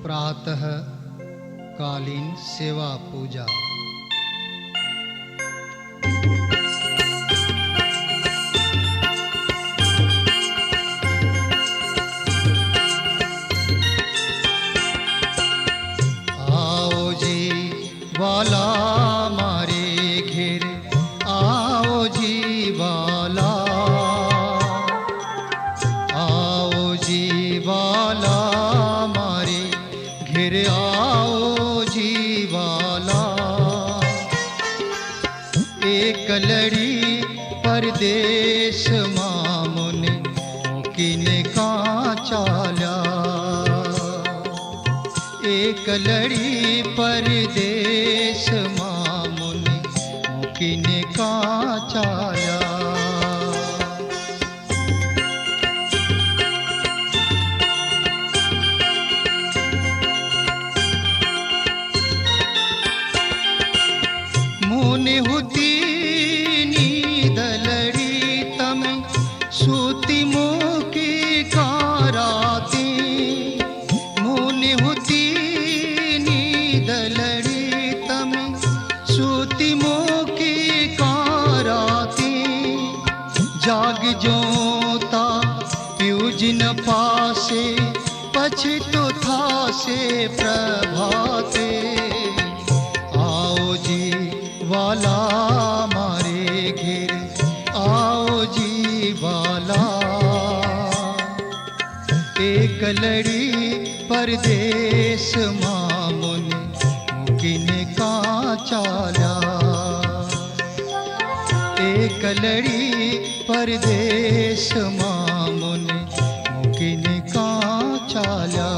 प्रातः कालीन सेवा पूजा। आओ जी वाला मारे घेर, आओ जी वाला, आओ जी वाला मारे घेर, आओ जी वाला। एक लड़ी परदेश मामुने मुकिने का चाल्या, एक लड़ी परदेश मामुने मुकिने का चाल्या। मुनि हुती नीदलड़ी तमे सूती मुकी काराती, मुनि हुती नीदलड़ी तमे सूती मुकी काराती। जाग जोता प्यूजन पासे पछतो था से प्रभाते। आओ जी वाला मारे घेर, आओ जी वाला। एक लड़ी परदेश मामुने मुकिने का चाल्या, एक लड़ी परदेश मामुने मुकिने का चाल्या।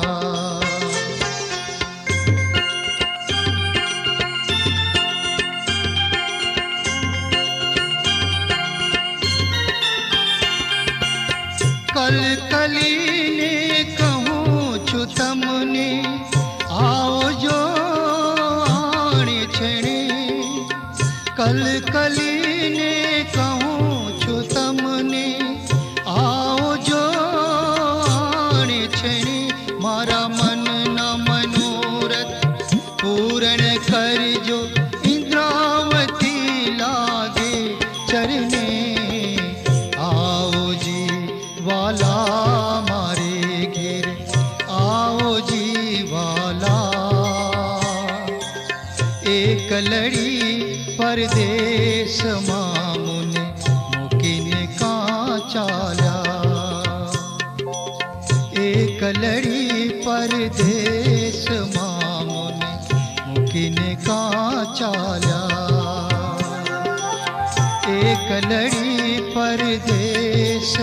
कल कलीने कहूँ छु तमने, आओ जो आणे छेणे। कल कलीने कहूँ छु तमने, आओ जो आणे छेणे। मारा मन न मनोरथ पूर्ण कर जो, इंद्रावती लागे चरने। आओ जी वाला मारे घेर, आओ जी वाला। एक लड़ी परदेश मामुने मुकिने का चाल्या, एक लड़ी परदेश मामुने मुकिने का चाल्या। एक लड़ी परदेश